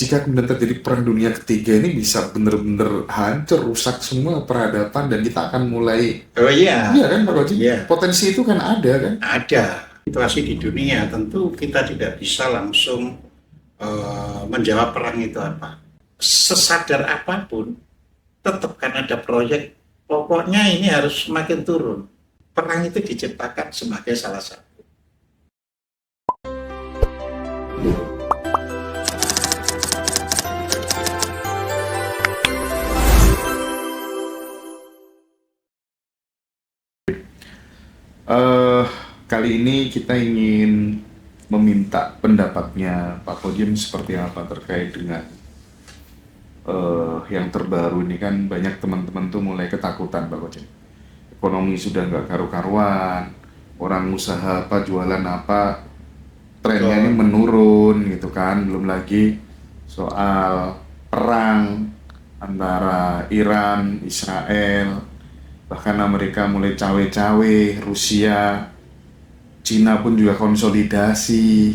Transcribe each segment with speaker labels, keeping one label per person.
Speaker 1: jika kemudian terjadi perang dunia ketiga ini bisa bener-bener hancur, rusak semua peradaban dan kita akan mulai.
Speaker 2: Oh iya,
Speaker 1: Iya kan Pak Koji?
Speaker 2: iya,
Speaker 1: Potensi itu kan ada kan?
Speaker 2: ada situasi di dunia. Tentu kita tidak bisa langsung menjawab perang itu apa. Sesadar apapun, tetap kan ada proyek. Pokoknya ini harus semakin turun. Perang itu diciptakan sebagai salah satu.
Speaker 1: Eh, Kali ini kita ingin meminta pendapatnya Pak Kodim seperti apa terkait dengan yang terbaru ini. Kan banyak teman-teman tuh mulai ketakutan Pak Kodim. Ekonomi sudah nggak karu-karuan, orang usaha apa, jualan apa, trennya ini menurun gitu kan. Belum lagi soal perang antara Iran, Israel, bahkan Amerika mulai cawe-cawe, Rusia, Cina pun juga konsolidasi.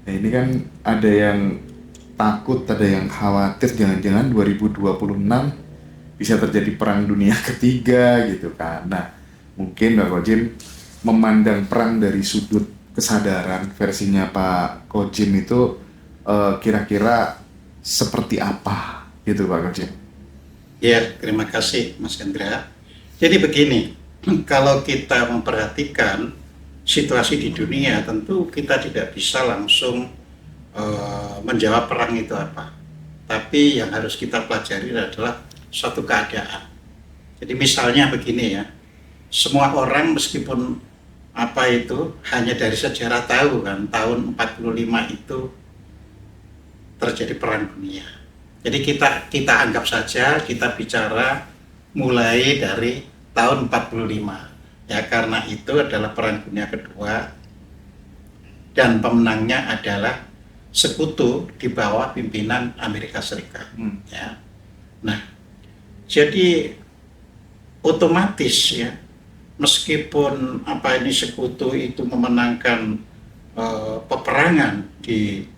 Speaker 1: Nah ini kan ada yang takut, ada yang khawatir jangan-jangan 2026 bisa terjadi perang dunia ketiga gitu kan. Nah mungkin Pak Kojim memandang perang dari sudut kesadaran versinya Pak Kojim itu kira-kira seperti apa gitu Pak Kojim?
Speaker 2: Ya, terima kasih Mas Hendra. Jadi begini, kalau kita memperhatikan situasi di dunia, tentu kita tidak bisa langsung menjawab perang itu apa. Tapi yang harus kita pelajari adalah suatu keadaan. Jadi misalnya begini ya, semua orang meskipun apa itu hanya dari sejarah tahu kan, tahun 45 itu terjadi perang dunia. Jadi kita anggap saja kita bicara mulai dari tahun 45. Ya, karena itu adalah perang dunia kedua dan pemenangnya adalah sekutu di bawah pimpinan Amerika Serikat. Ya. Nah, jadi otomatis ya, meskipun apa ini sekutu itu memenangkan peperangan di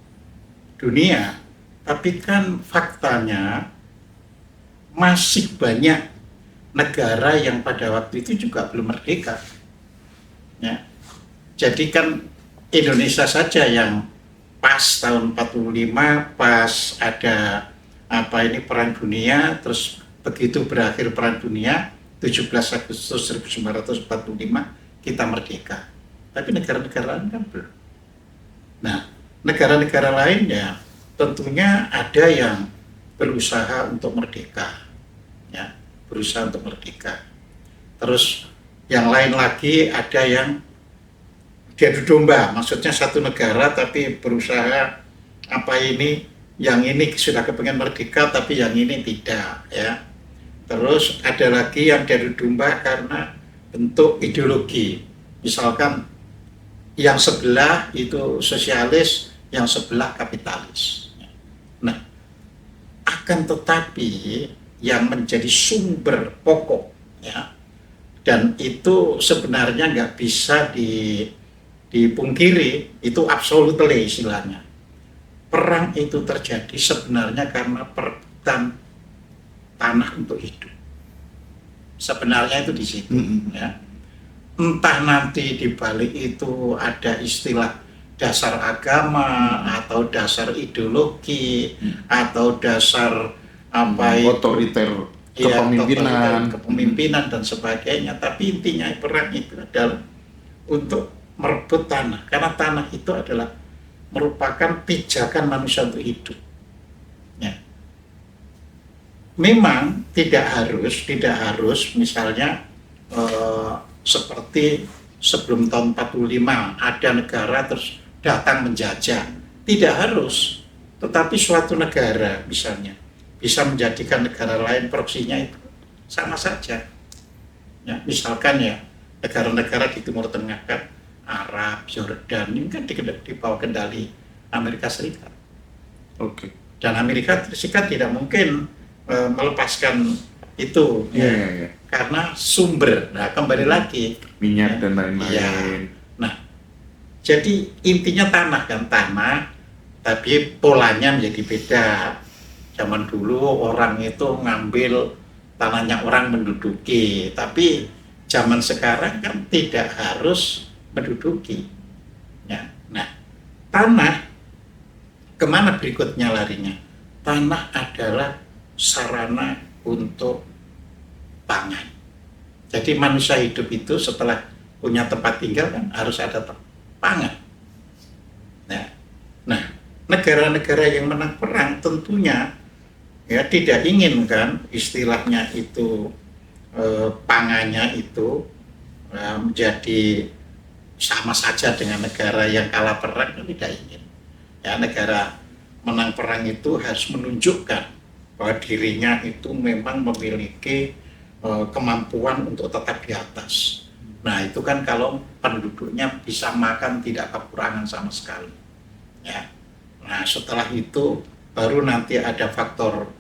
Speaker 2: dunia, tapi kan faktanya masih banyak negara yang pada waktu itu juga belum merdeka. Ya. Jadi kan Indonesia saja yang pas tahun 45 pas ada apa ini perang dunia, terus begitu berakhir perang dunia 17 Agustus 1945 kita merdeka. Tapi negara-negara lain kan belum. Nah, negara-negara lain ya tentunya ada yang berusaha untuk merdeka, ya, berusaha untuk merdeka. Terus yang lain lagi ada yang diadu domba, maksudnya satu negara tapi berusaha apa ini, yang ini sudah kepengen merdeka tapi yang ini tidak, ya. Terus ada lagi yang diadu domba karena bentuk ideologi, misalkan yang sebelah itu sosialis, yang sebelah kapitalis. Nah, akan tetapi yang menjadi sumber pokok, ya, dan itu sebenarnya nggak bisa dipungkiri, itu absolutely istilahnya. Perang itu terjadi sebenarnya karena perebutan tanah untuk hidup. Sebenarnya itu di situ, ya. Entah nanti di balik itu ada istilah dasar agama atau dasar ideologi atau dasar apa
Speaker 1: otoriter
Speaker 2: kepemimpinan dan sebagainya, tapi intinya perang itu adalah untuk merebut tanah, karena tanah itu adalah merupakan pijakan manusia untuk hidup, ya. Memang tidak harus misalnya seperti sebelum tahun 45 ada negara terus datang menjajah, tidak harus. Tetapi suatu negara misalnya bisa menjadikan negara lain proksinya itu sama saja, ya. Misalkan ya negara-negara di Timur Tengah kan, Arab, Jordan, ini kan di bawah kendali Amerika Serikat.
Speaker 1: Oke.
Speaker 2: Dan Amerika Serikat tidak mungkin melepaskan itu, ya. Karena sumber, nah kembali lagi
Speaker 1: minyak dan lain-lain.
Speaker 2: Ya. Nah, jadi intinya tanah kan, tapi polanya menjadi beda. Zaman dulu orang itu ngambil tanahnya orang menduduki, tapi zaman sekarang kan tidak harus menduduki. Ya. Nah, tanah kemana berikutnya larinya? Tanah adalah sarana untuk pangan. Jadi manusia hidup itu setelah punya tempat tinggal kan harus ada pangan. Nah, negara-negara yang menang perang tentunya ya tidak ingin kan istilahnya itu pangannya itu menjadi sama saja dengan negara yang kalah perang, tidak ingin. Ya, negara menang perang itu harus menunjukkan bahwa dirinya itu memang memiliki kemampuan untuk tetap di atas. Nah, itu kan kalau penduduknya bisa makan tidak kekurangan sama sekali. Ya. Nah, setelah itu baru nanti ada faktor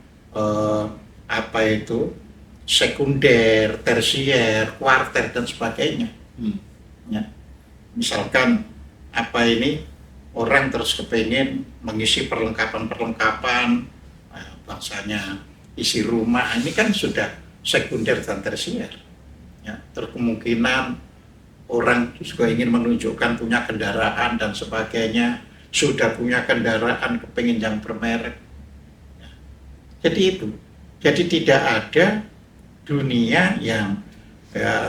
Speaker 2: sekunder, tersier, kuarter dan sebagainya. Ya. Misalkan orang terus kepengen mengisi perlengkapan, bangsanya isi rumah, ini kan sudah sekunder dan tersier. Ya. Terus kemungkinan orang juga ingin menunjukkan punya kendaraan dan sebagainya, sudah punya kendaraan kepengen yang bermerek. Ya. Jadi itu, jadi tidak ada dunia yang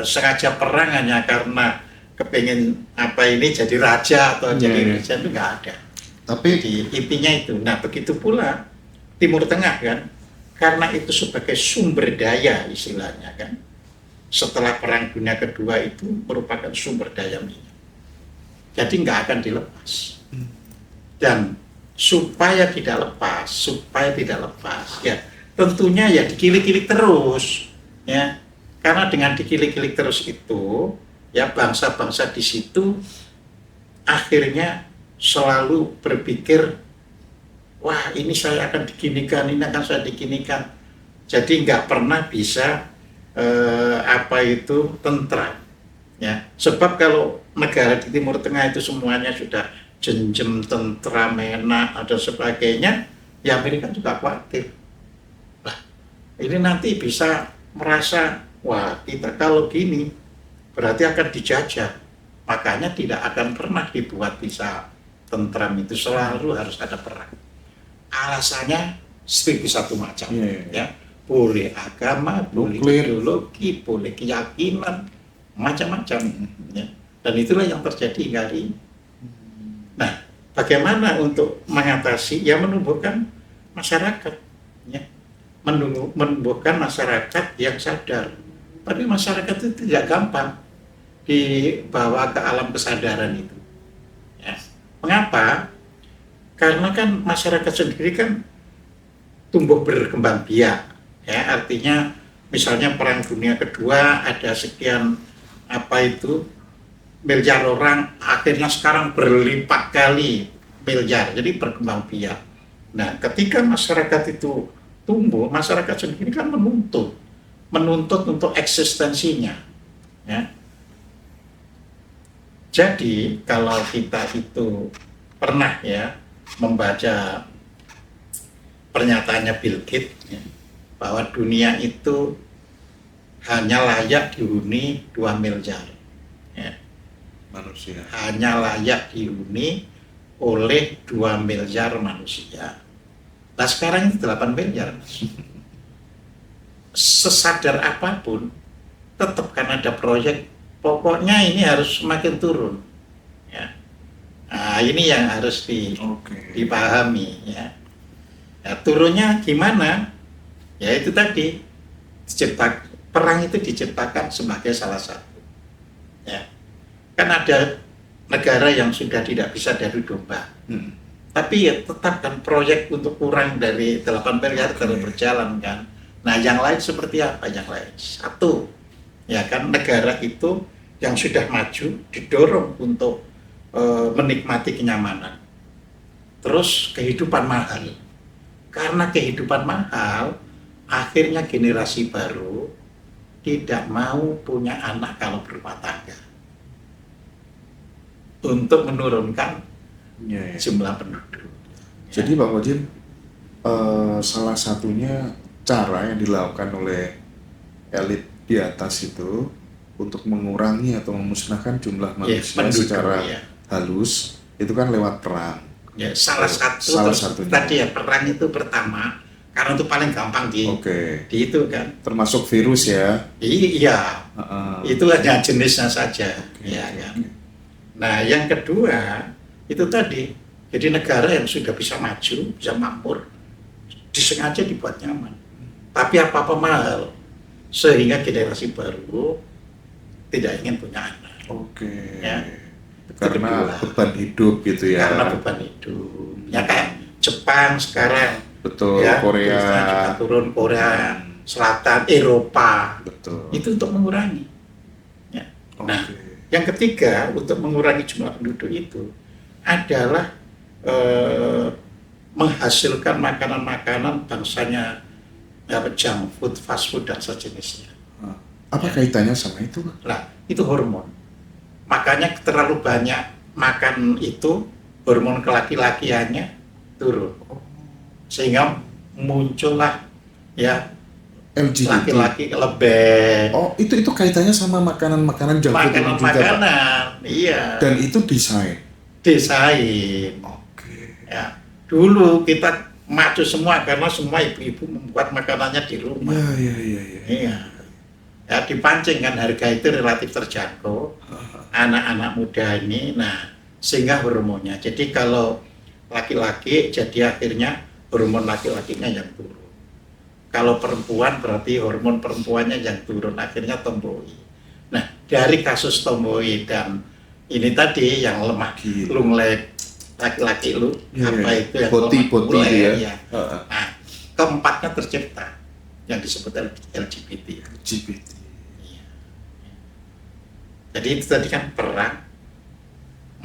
Speaker 2: sengaja perang hanya karena kepengen jadi raja atau jadi raja, itu nggak ada. Tapi intinya itu. Nah, begitu pula Timur Tengah kan, karena itu sebagai sumber daya istilahnya kan. Setelah Perang Dunia Kedua itu merupakan sumber daya minyak. Jadi nggak akan dilepas. Dan supaya tidak lepas, ya tentunya ya dikilik-kilik terus, ya. Karena dengan dikilik-kilik terus itu, ya bangsa-bangsa di situ akhirnya selalu berpikir, wah ini saya akan diginikan, ini akan saya diginikan. Jadi nggak pernah bisa tentram. Ya, sebab kalau negara di Timur Tengah itu semuanya sudah jenjem, tentram, enak, dan sebagainya, ya Amerika juga khawatir. Nah, ini nanti bisa merasa, wah kita kalau gini berarti akan dijajah. Makanya tidak akan pernah dibuat bisa tentram, itu selalu harus ada perang. Alasannya strategi satu macam, ya. Boleh agama, boleh ideologi, boleh keyakinan, macam-macam, ya. Dan itulah yang terjadi hari ini. Nah, bagaimana untuk mengatasi? Ya menumbuhkan masyarakat, ya. Menumbuhkan masyarakat yang sadar. Tapi masyarakat itu tidak gampang dibawa ke alam kesadaran itu. Ya. Mengapa? Karena kan masyarakat sendiri kan tumbuh berkembang biak. Ya, artinya misalnya Perang Dunia Kedua ada sekian miliar orang, akhirnya sekarang berlipat kali miliar, jadi berkembang biak. Nah, ketika masyarakat itu tumbuh, masyarakat sendiri kan menuntut untuk eksistensinya. Ya. Jadi kalau kita itu pernah ya membaca pernyataannya Bill Gates, ya, bahwa dunia itu hanya layak dihuni 2 miliar. Ya.
Speaker 1: Manusia.
Speaker 2: Hanya layak dihuni oleh 2 miliar manusia. Nah sekarang itu 8 miliar. Sesadar apapun, tetap kan ada proyek, pokoknya ini harus semakin turun. Ya. Nah, ini yang harus dipahami. Ya. Nah, turunnya gimana? Ya itu tadi, perang itu diciptakan sebagai salah satu. Ya. Kan ada negara yang sudah tidak bisa diadu domba. Tapi ya tetap kan proyek untuk kurang dari 8 miliar terus berjalan kan. Nah yang lain seperti apa? Yang lain satu, ya kan negara itu yang sudah maju didorong untuk menikmati kenyamanan. Terus kehidupan mahal. Karena kehidupan mahal, akhirnya generasi baru tidak mau punya anak kalau berumah tangga untuk menurunkan jumlah penduduk.
Speaker 1: Jadi Pak Kojim, salah satunya cara yang dilakukan oleh elit di atas itu untuk mengurangi atau memusnahkan jumlah manusia
Speaker 2: penduduk,
Speaker 1: secara
Speaker 2: ya.
Speaker 1: halus itu kan lewat perang.
Speaker 2: Ya, salah
Speaker 1: Salah
Speaker 2: satu
Speaker 1: satunya.
Speaker 2: tadi ya, perang itu pertama karena itu paling gampang
Speaker 1: Oke.
Speaker 2: di itu kan.
Speaker 1: Termasuk virus ya.
Speaker 2: Iya, itu hanya jenisnya saja,
Speaker 1: Oke,
Speaker 2: ya
Speaker 1: oke,
Speaker 2: kan.
Speaker 1: oke.
Speaker 2: Nah, yang kedua itu tadi, jadi negara yang sudah bisa maju, bisa makmur, disengaja dibuat nyaman. Tapi apa-apa mahal, sehingga generasi baru tidak ingin punya anak.
Speaker 1: Oke.
Speaker 2: Ya.
Speaker 1: Karena
Speaker 2: Kedua.
Speaker 1: beban hidup gitu ya.
Speaker 2: Karena beban hidup. Ya kayak Jepang sekarang,
Speaker 1: Betul.
Speaker 2: ya,
Speaker 1: Korea.
Speaker 2: turisnya juga turun, Korea Selatan, Eropa,
Speaker 1: Betul.
Speaker 2: itu untuk mengurangi. Ya. Nah,
Speaker 1: Oke.
Speaker 2: yang ketiga untuk mengurangi jumlah penduduk itu adalah menghasilkan makanan-makanan bangsanya junk food, fast food dan sejenisnya.
Speaker 1: Apa kaitannya sama itu, Pak?
Speaker 2: Nah, itu hormon. Makanya terlalu banyak makan itu, hormon kelaki-lakiannya turun. Sehingga muncullah ya
Speaker 1: LGBT.
Speaker 2: laki-laki lebih.
Speaker 1: Oh, itu kaitannya sama makanan-makanan junk food itu juga, Pak?
Speaker 2: Makanan-makanan, iya.
Speaker 1: Dan itu desain.
Speaker 2: Desain.
Speaker 1: Oke.
Speaker 2: Ya, dulu kita maju semua karena semua ibu-ibu membuat makanannya di rumah.
Speaker 1: Ya.
Speaker 2: Iya. Ya, dipancing kan, harga itu relatif terjangkau. Anak-anak muda ini, nah sehingga hormonnya. Jadi kalau laki-laki, jadi akhirnya hormon laki-lakinya yang turun. Kalau perempuan berarti hormon perempuannya yang turun, akhirnya tomboy. Nah, dari kasus tomboy dan ini tadi yang lemah,
Speaker 1: Gila.
Speaker 2: lunglek laki-laki lu, apa itu yang
Speaker 1: Poti
Speaker 2: mulai,
Speaker 1: ya.
Speaker 2: ya. Nah, keempatnya tercipta yang disebut LGBT.
Speaker 1: LGBT.
Speaker 2: Jadi itu tadi kan perang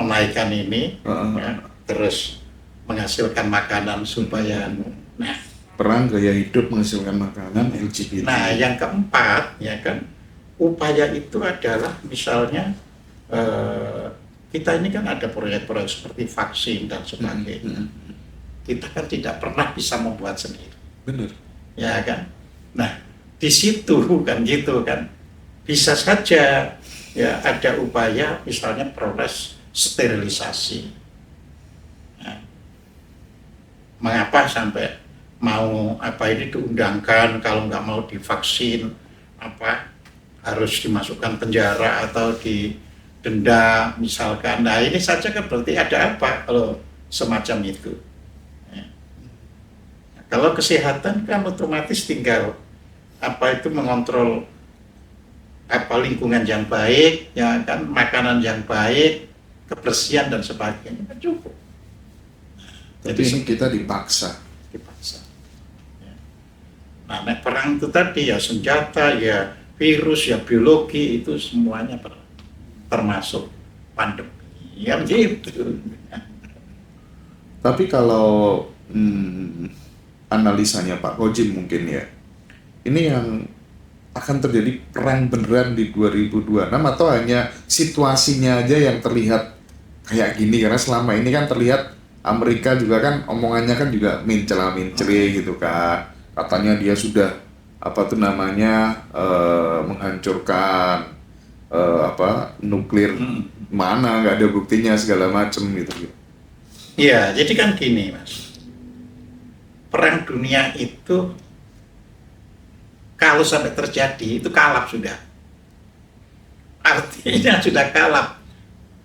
Speaker 2: menaikkan ini, ya, terus menghasilkan makanan supaya, nah,
Speaker 1: Perang gaya hidup menghasilkan makanan LGBT.
Speaker 2: nah yang keempat ya kan, upaya itu adalah misalnya kita ini kan ada proyek-proyek seperti vaksin dan sebagainya. Kita kan tidak pernah bisa membuat sendiri.
Speaker 1: Benar.
Speaker 2: Ya kan. Nah, di situ kan gitu kan. Bisa saja ya ada upaya misalnya proses sterilisasi. Nah, mengapa sampai mau apa ini diundangkan, kalau nggak mau divaksin apa harus dimasukkan penjara atau didenda misalkan. Nah, ini saja kan berarti ada apa kalau semacam itu. Ya. Nah, kalau kesehatan kan otomatis tinggal apa itu mengontrol apa lingkungan yang baik, ya kan, makanan yang baik, kebersihan dan sebagainya kan cukup.
Speaker 1: Jadi ini kita dipaksa.
Speaker 2: Ya. Nah, perang itu tadi ya senjata, ya virus, ya biologi, itu semuanya termasuk pandemi, ya begitu.
Speaker 1: Tapi kalau analisanya Pak Kojim mungkin ya, ini yang akan terjadi perang beneran di 2026 atau hanya situasinya aja yang terlihat kayak gini? Karena selama ini kan terlihat Amerika juga kan omongannya kan juga mencela-mencela gitu kan, katanya dia sudah apa tuh namanya menghancurkan nuklir, mana nggak ada buktinya segala macem gitu.
Speaker 2: Iya, jadi kan gini Mas, perang dunia itu kalau sampai terjadi itu kalap sudah. Artinya sudah kalap.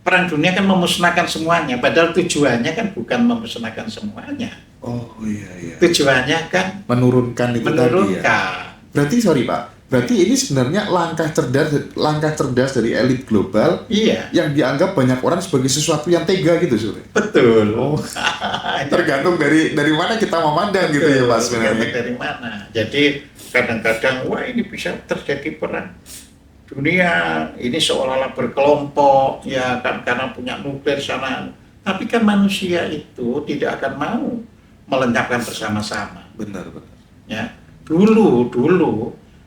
Speaker 2: Perang dunia kan memusnahkan semuanya, padahal tujuannya kan bukan memusnahkan semuanya.
Speaker 1: Oh iya.
Speaker 2: Tujuannya kan
Speaker 1: menurunkan itu tadi ya. Berarti sorry Pak, berarti ini sebenarnya langkah cerdas dari elit global,
Speaker 2: iya,
Speaker 1: yang dianggap banyak orang sebagai sesuatu yang tega gitu sebenarnya.
Speaker 2: Betul.
Speaker 1: Oh, tergantung dari mana kita memandang. Betul, gitu ya Pak sebenarnya.
Speaker 2: Dari mana. Jadi kadang-kadang wah ini bisa terjadi perang dunia, ini seolah-olah berkelompok ya kan karena punya nuklir sana. Tapi kan manusia itu tidak akan mau melenyapkan bersama-sama.
Speaker 1: Benar.
Speaker 2: Ya, dulu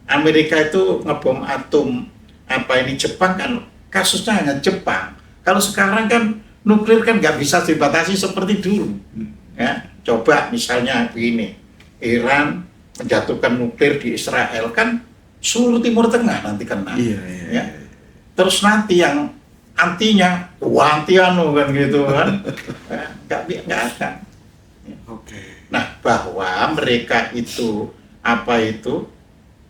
Speaker 2: Amerika itu ngebom atom apa ini Jepang kan kasusnya hanya Jepang. Kalau sekarang kan nuklir kan nggak bisa dibatasi seperti dulu. Ya, Coba misalnya begini, Iran menjatuhkan nuklir di Israel, kan seluruh Timur Tengah nanti kena.
Speaker 1: Iya.
Speaker 2: Ya. Terus nanti yang antinya, wah anti anu kan gitu kan, nggak akan.
Speaker 1: Oke.
Speaker 2: Nah, bahwa mereka itu apa itu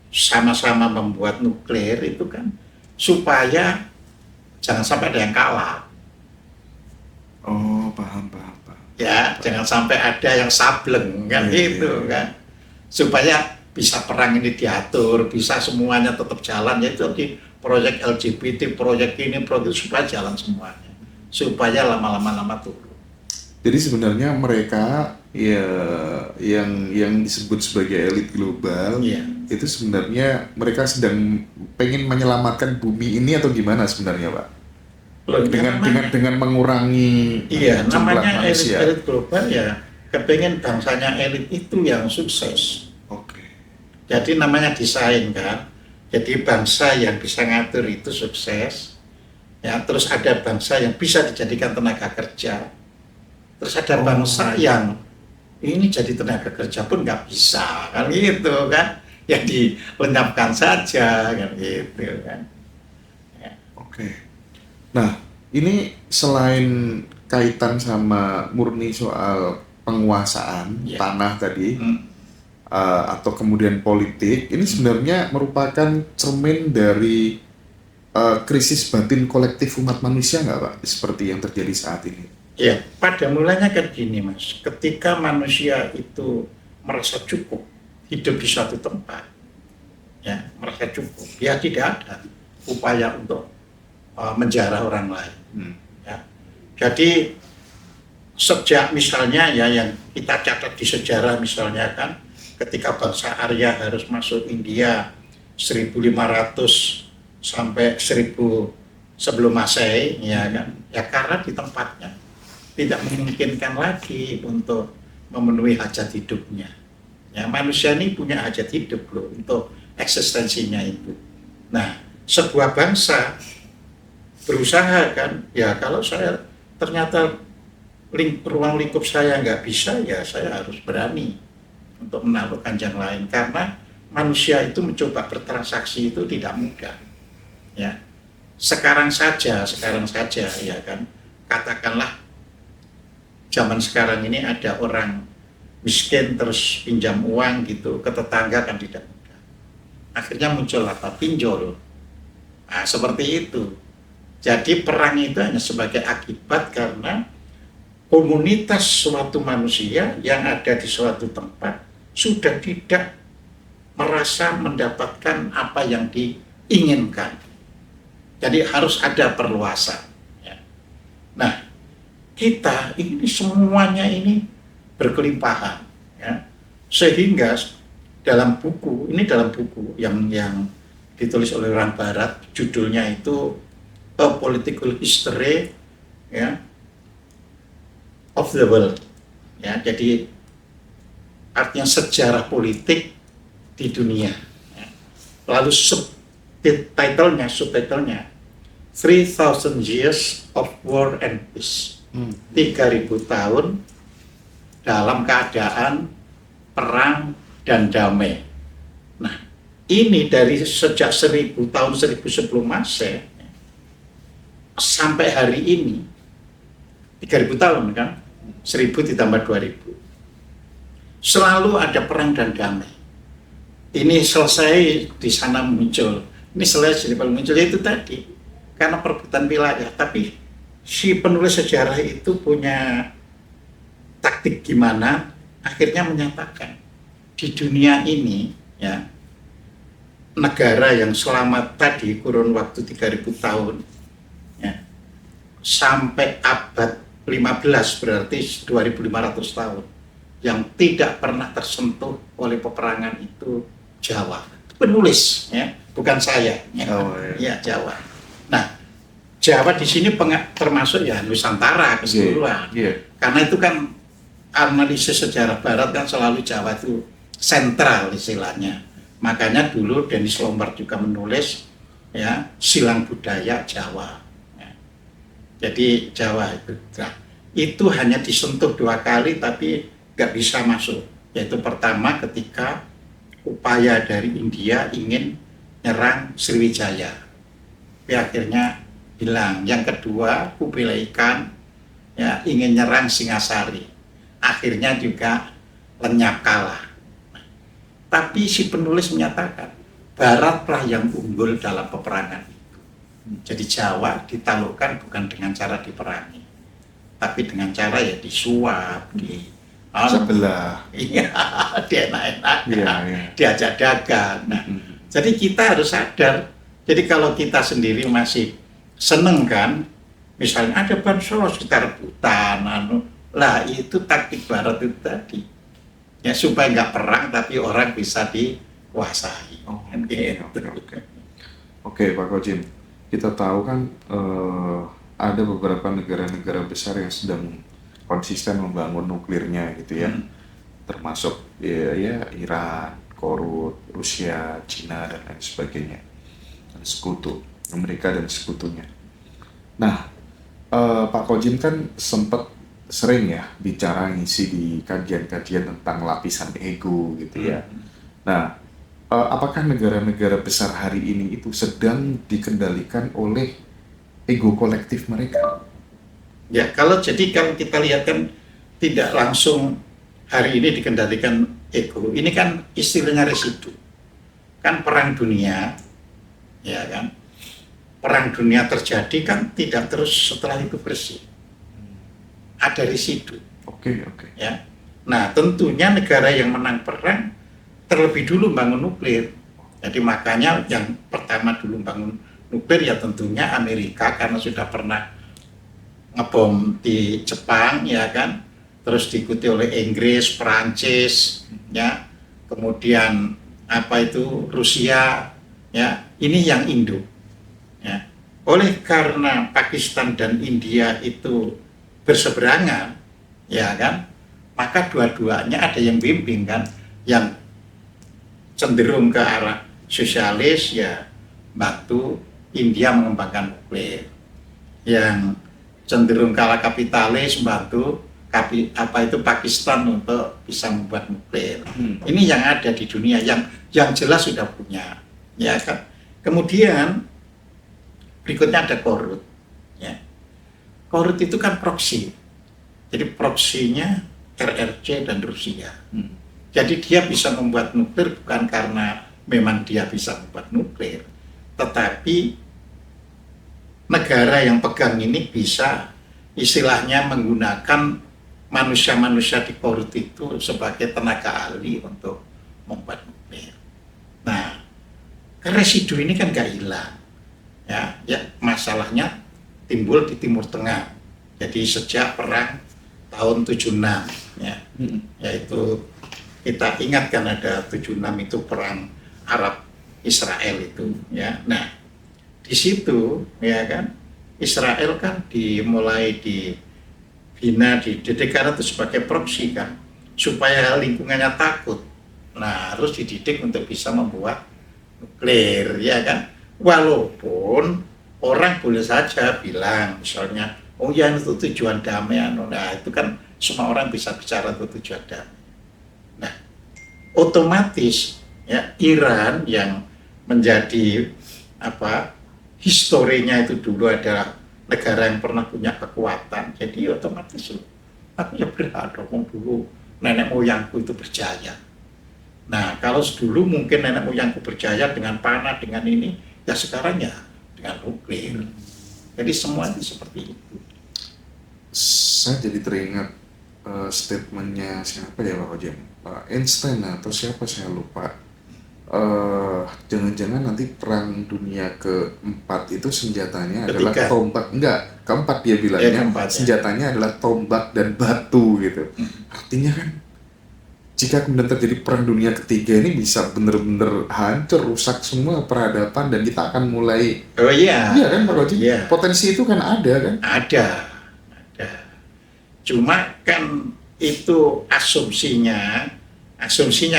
Speaker 2: sama-sama membuat nuklir itu kan supaya jangan sampai ada yang kalah.
Speaker 1: Oh, paham.
Speaker 2: Ya, jangan sampai ada yang sableng kan gitu kan. Supaya bisa perang ini diatur, bisa semuanya tetap jalan, yaitu di proyek LGBT, proyek ini, proyek itu supaya jalan semuanya. Supaya lama-lama turun.
Speaker 1: Jadi sebenarnya mereka ya yang disebut sebagai elit global itu sebenarnya mereka sedang pengen menyelamatkan bumi ini atau gimana sebenarnya, Pak? Dengan mengurangi jumlah
Speaker 2: namanya
Speaker 1: manusia.
Speaker 2: elit global ya kepengen bangsanya elit itu yang sukses.
Speaker 1: Oke.
Speaker 2: Jadi namanya desain kan. Jadi bangsa yang bisa ngatur itu sukses. Ya, terus ada bangsa yang bisa dijadikan tenaga kerja. Terus ada bangsa yang ini jadi tenaga kerja pun nggak bisa kan gitu kan. Ya dilenyapkan saja kan gitu kan. Ya.
Speaker 1: Oke. Nah, ini selain kaitan sama murni soal penguasaan tanah tadi, atau kemudian politik, ini sebenarnya merupakan cermin dari krisis batin kolektif umat manusia nggak, Pak? Seperti yang terjadi saat ini.
Speaker 2: Ya, pada mulanya kan gini, Mas. Ketika manusia itu merasa cukup hidup di suatu tempat, ya merasa cukup, ya tidak ada upaya untuk menjarah orang lain. Ya. Jadi sejak misalnya ya yang kita catat di sejarah misalnya kan ketika bangsa Arya harus masuk India 1500 sampai 1000 sebelum Masehi ya kan, ya karena di tempatnya tidak memungkinkan lagi untuk memenuhi hajat hidupnya. Ya, manusia ini punya hajat hidup loh untuk eksistensinya itu. Nah, sebuah bangsa berusaha kan, ya kalau saya ternyata ruang lingkup saya nggak bisa, ya saya harus berani untuk menaklukkan yang lain, karena manusia itu mencoba bertransaksi itu tidak mudah. Ya, sekarang saja ya kan, katakanlah zaman sekarang ini ada orang miskin terus pinjam uang gitu ke tetangga kan tidak mudah. Akhirnya muncul apa? Pinjol. Nah, seperti itu. Jadi perang itu hanya sebagai akibat karena komunitas suatu manusia yang ada di suatu tempat sudah tidak merasa mendapatkan apa yang diinginkan. Jadi harus ada perluasan. Ya. Nah, kita ini semuanya ini berkelimpahan. Ya. Sehingga dalam buku yang ditulis oleh orang Barat, judulnya itu A Political History ya, of the World. Ya, jadi artinya sejarah politik di dunia. Ya. Lalu subtitlenya 3000 Years of War and Peace. 3000 tahun dalam keadaan perang dan damai. Nah, ini dari sejak 1000 tahun 1000 sebelum Masehi sampai hari ini 3000 tahun kan, 1000 ditambah 2000 selalu ada perang dan damai. Ini selesai di sana muncul, ini selesai di muncul, itu tadi karena perebutan wilayah. Tapi si penulis sejarah itu punya taktik gimana, akhirnya menyatakan di dunia ini ya, negara yang selama tadi kurun waktu 3000 tahun ya, sampai abad 15 berarti 2500 tahun yang tidak pernah tersentuh oleh peperangan itu Jawa. Penulis ya, bukan saya ya, ya Jawa. Nah, Jawa di sini termasuk ya Nusantara keseluruhan. Karena itu kan analisis sejarah Barat kan selalu Jawa itu sentral istilahnya. Makanya dulu Dennis Lombard juga menulis ya silang budaya Jawa. Ya. Jadi Jawa itu hanya disentuh 2 kali tapi nggak bisa masuk. Yaitu pertama ketika upaya dari India ingin nyerang Sriwijaya, tapi akhirnya hilang. Yang kedua, Kubilai Khan ya ingin nyerang Singasari, akhirnya juga lenyap kalah. Tapi si penulis menyatakan Baratlah yang unggul dalam peperangan itu. Jadi Jawa ditaklukkan bukan dengan cara diperangi, tapi dengan cara ya disuap,
Speaker 1: sebelah,
Speaker 2: iya, dienak-enak,
Speaker 1: iya.
Speaker 2: diajak dagang. Nah, jadi kita harus sadar. Jadi kalau kita sendiri masih seneng kan, misalnya ada bansos kita rebutan, lah itu taktik Barat itu tadi. Ya supaya nggak perang tapi orang bisa dikuasai.
Speaker 1: Oke, Pak Kojim, kita tahu kan ada beberapa negara-negara besar yang sedang konsisten membangun nuklirnya gitu ya, termasuk ya Iran, Korut, Rusia, Cina dan lain sebagainya, dan sekutu, Amerika dan sekutunya. Nah, Pak Kojim kan sempat sering ya bicara ngisi di kajian-kajian tentang lapisan ego gitu ya. Nah, apakah negara-negara besar hari ini itu sedang dikendalikan oleh ego kolektif mereka?
Speaker 2: Ya, kalau kita lihat kan tidak langsung hari ini dikendalikan ego. Ini kan istilahnya residu. Kan perang dunia, ya kan? Perang dunia terjadi kan tidak terus setelah itu bersih. Ada residu.
Speaker 1: Oke.
Speaker 2: Ya. Nah, tentunya negara yang menang perang terlebih dulu bangun nuklir. Jadi makanya yang pertama dulu bangun nuklir ya tentunya Amerika karena sudah pernah ngebom di Jepang ya kan, terus diikuti oleh Inggris, Perancis ya, kemudian Rusia ya, ini yang Indo ya. Oleh karena Pakistan dan India itu berseberangan ya kan, maka dua-duanya ada yang bimbing kan, yang cenderung ke arah sosialis ya bantu India mengembangkan nuklir, yang cenderung ke arah kapitalis bantu Pakistan untuk bisa membuat nuklir. Ini yang ada di dunia yang jelas sudah punya ya kan. Kemudian berikutnya ada Korut ya. Korut itu kan proksi, jadi proksinya RRC dan Rusia. Jadi dia bisa membuat nuklir bukan karena memang dia bisa membuat nuklir, tetapi negara yang pegang ini bisa istilahnya menggunakan manusia-manusia di Korut itu sebagai tenaga ahli untuk membuat nuklir. Nah, residu ini kan gak hilang. Ya, masalahnya timbul di Timur Tengah. Jadi sejak perang tahun 76 ya, yaitu kita ingatkan ada 76 itu perang Arab Israel itu ya. Nah, di situ ya kan Israel kan dimulai dibina, dididik karena itu sebagai proksi kan, supaya lingkungannya takut. Nah, harus dididik untuk bisa membuat nuklir ya kan. Walaupun orang boleh saja bilang misalnya, oh ya itu tujuan damai, nah itu kan semua orang bisa bicara itu tujuan damai. Nah, otomatis ya Iran yang menjadi historinya itu dulu adalah negara yang pernah punya kekuatan, jadi otomatis aku ya berhak dong dulu nenek moyangku itu berjaya. Nah, kalau dulu mungkin nenek moyangku berjaya dengan panah, dengan ini, ya sekarang ya dengan nuklir. Jadi semua itu seperti itu.
Speaker 1: Saya jadi teringat statementnya siapa ya Pak Kojim? Einstein atau siapa saya lupa. Jangan-jangan nanti perang dunia keempat itu senjatanya adalah tombak, keempat dia bilangnya senjatanya adalah tombak dan batu gitu. Artinya kan jika kemudian terjadi perang dunia ketiga ini bisa bener-bener hancur, rusak semua peradaban dan kita akan mulai iya kan Pak Kojim? Potensi itu kan ada kan? Ada.
Speaker 2: Cuma kan itu asumsinya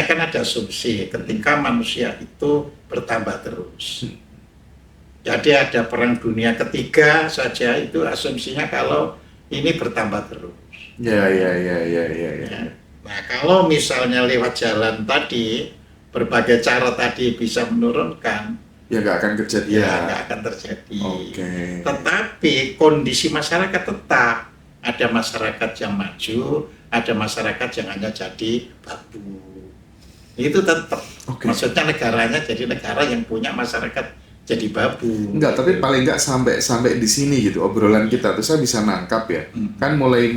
Speaker 2: kan ada asumsi ketika manusia itu bertambah terus. Jadi ada perang dunia ketiga saja itu asumsinya kalau ini bertambah terus.
Speaker 1: Ya.
Speaker 2: Nah, kalau misalnya lewat jalan tadi, berbagai cara tadi bisa menurunkan,
Speaker 1: Ya nggak akan
Speaker 2: ya
Speaker 1: kejadian.
Speaker 2: nggak akan terjadi.
Speaker 1: Oke.
Speaker 2: Tetapi kondisi masyarakat tetap ada masyarakat yang maju, ada masyarakat yang hanya jadi babu. Itu tetap.
Speaker 1: Oke.
Speaker 2: Maksudnya negaranya jadi negara yang punya masyarakat jadi babu.
Speaker 1: Enggak, tapi paling nggak sampai di sini gitu obrolan kita tuh saya bisa nangkap ya. Kan mulai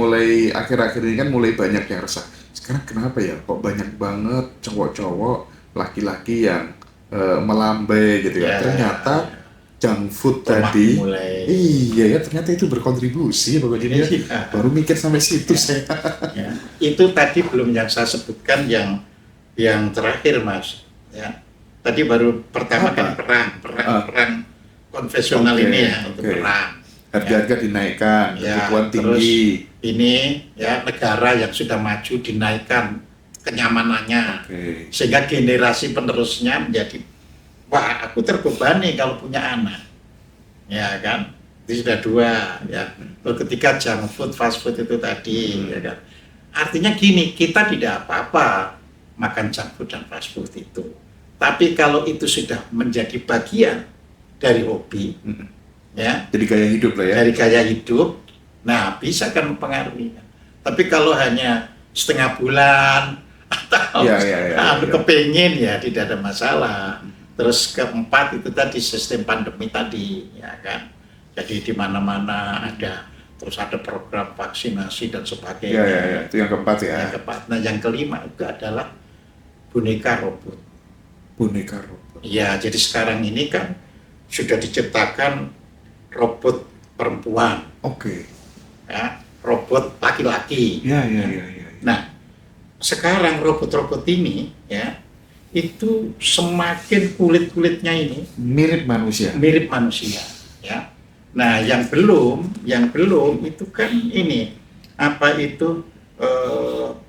Speaker 1: akhir-akhir ini kan mulai banyak yang resah. Sekarang kenapa ya kok banyak banget cowok-cowok laki-laki yang melambai gitu ya.
Speaker 2: Ya,
Speaker 1: Ternyata junk food
Speaker 2: Lemak
Speaker 1: tadi
Speaker 2: mulai.
Speaker 1: iya ya ternyata itu berkontribusi pokoknya ya.
Speaker 2: Iya.
Speaker 1: Baru mikir sampai situ saya.
Speaker 2: Ya, itu tadi belum yang saya sebutkan yang terakhir, Mas. Ya, tadi baru pertama
Speaker 1: Apa?
Speaker 2: kan perang konvensional
Speaker 1: Oke,
Speaker 2: ini ya, itu
Speaker 1: oke.
Speaker 2: perang.
Speaker 1: Harga-harga dinaikkan,
Speaker 2: Ya,
Speaker 1: kebutuhan
Speaker 2: terus
Speaker 1: tinggi.
Speaker 2: ini ya negara yang sudah maju dinaikkan kenyamanannya,
Speaker 1: Oke.
Speaker 2: sehingga generasi penerusnya menjadi, wah aku terbebani kalau punya anak, ya kan? Itu sudah dua, ya. Terus ketika junk food, fast food itu tadi, ya kan? Artinya gini, kita tidak apa-apa makan junk food dan fast food itu. Tapi kalau itu sudah menjadi bagian dari hobi, ya,
Speaker 1: Jadi gaya hidup lah ya.
Speaker 2: dari gaya hidup, nah bisa kan mempengaruhi. Tapi kalau hanya setengah bulan atau
Speaker 1: Ya.
Speaker 2: kepingin ya tidak ada masalah. Terus keempat itu tadi sistem pandemi tadi, ya kan. Jadi di mana-mana ada, terus ada program vaksinasi dan sebagainya.
Speaker 1: Ya. Itu yang keempat ya.
Speaker 2: Yang keempat. Nah yang kelima itu adalah boneka robot.
Speaker 1: Boneka robot.
Speaker 2: Ya jadi sekarang ini kan sudah diciptakan robot perempuan,
Speaker 1: Oke.
Speaker 2: ya, robot laki-laki.
Speaker 1: Ya.
Speaker 2: Nah, sekarang robot-robot ini ya itu semakin kulit-kulitnya ini
Speaker 1: Mirip manusia.
Speaker 2: mirip manusia, ya. Nah, yang belum itu kan ini apa itu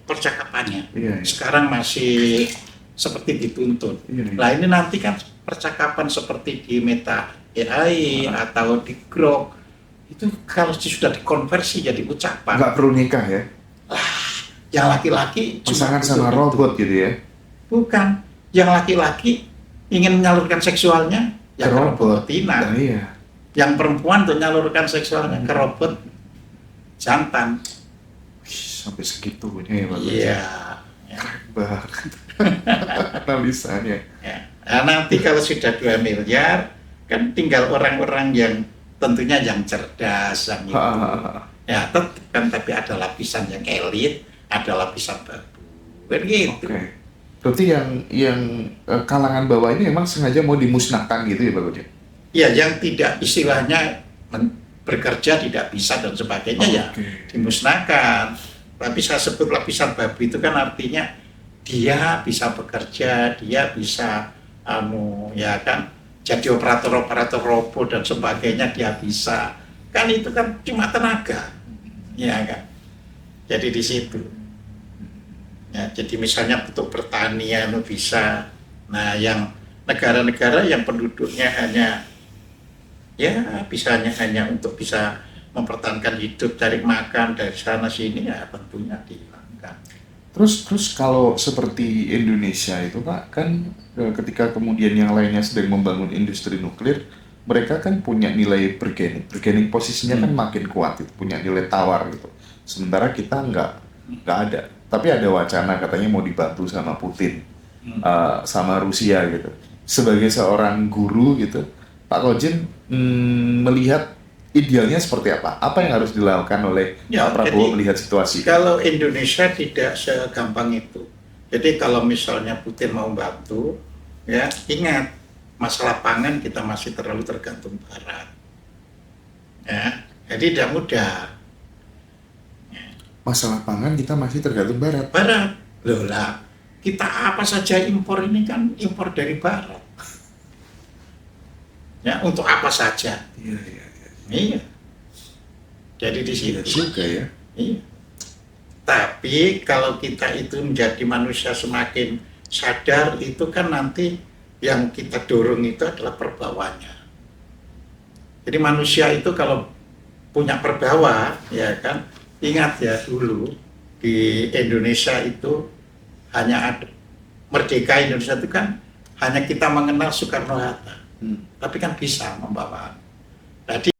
Speaker 2: percakapannya.
Speaker 1: Iya.
Speaker 2: Sekarang masih seperti dituntut.
Speaker 1: Iya.
Speaker 2: Nah, ini nanti kan percakapan seperti di Meta AI atau di Grok itu kalau sudah dikonversi jadi ucapan,
Speaker 1: Nggak perlu nikah ya.
Speaker 2: yang laki-laki cuma
Speaker 1: Pasangan sama
Speaker 2: butuh itu.
Speaker 1: robot gitu ya.
Speaker 2: Bukan, yang laki-laki ingin menyalurkan seksualnya ya
Speaker 1: Ke
Speaker 2: ke
Speaker 1: robot.
Speaker 2: robot betina.
Speaker 1: Nah, iya.
Speaker 2: Yang perempuan untuk menyalurkan seksualnya ke robot jantan.
Speaker 1: Wih, sampai segitunya ya Pak.
Speaker 2: Iya. Ya,
Speaker 1: Banget. Analisanya.
Speaker 2: ya. Nah, nanti kalau sudah 2 miliar kan tinggal orang-orang yang tentunya yang cerdas, yang itu. Ya tetap kan, tapi ada lapisan yang elit, ada lapisan babu, kan gitu.
Speaker 1: Oke. Berarti yang kalangan bawah ini memang sengaja mau dimusnahkan gitu ya Pak Gojek?
Speaker 2: Ya, yang tidak istilahnya bekerja tidak bisa dan sebagainya ya
Speaker 1: Oke.
Speaker 2: dimusnahkan. Tapi saya sebut lapisan babu itu kan artinya dia bisa bekerja, dia bisa ya kan jadi operator robot dan sebagainya dia bisa. Kan itu kan cuma tenaga. Ya kan. Jadi di situ. Ya, jadi misalnya untuk pertanian bisa. Nah, yang negara-negara yang penduduknya hanya ya bisa hanya untuk bisa mempertahankan hidup, cari makan dari sana sini ya tentunya dihilangkan.
Speaker 1: Terus kalau seperti Indonesia itu Pak, kan ketika kemudian yang lainnya sedang membangun industri nuklir, mereka kan punya nilai bergening posisinya kan makin kuat, itu punya nilai tawar gitu. Sementara kita nggak ada. Tapi ada wacana katanya mau dibantu sama Putin, sama Rusia gitu. Sebagai seorang guru gitu, Pak Kojin melihat idealnya seperti apa? Apa yang harus dilakukan oleh
Speaker 2: Ya,
Speaker 1: Pak Prabowo
Speaker 2: jadi
Speaker 1: melihat situasi?
Speaker 2: kalau Indonesia tidak segampang itu. Jadi kalau misalnya Putin mau bantu, ya ingat masalah pangan kita masih terlalu tergantung Barat. Ya, jadi tidak mudah.
Speaker 1: Masalah pangan kita masih tergantung Barat.
Speaker 2: Barat, loh lah, kita apa saja impor ini kan impor dari Barat. Ya, untuk apa saja.
Speaker 1: Iya.
Speaker 2: Iya. Jadi di situ.
Speaker 1: Iya juga ya.
Speaker 2: Iya. Tapi kalau kita itu menjadi manusia semakin sadar, itu kan nanti yang kita dorong itu adalah perbawanya. Jadi manusia itu kalau punya perbawa, ya kan, ingat ya dulu di Indonesia itu hanya ada merdeka Indonesia itu kan hanya kita mengenal Soekarno Hatta, tapi kan bisa membawa. Jadi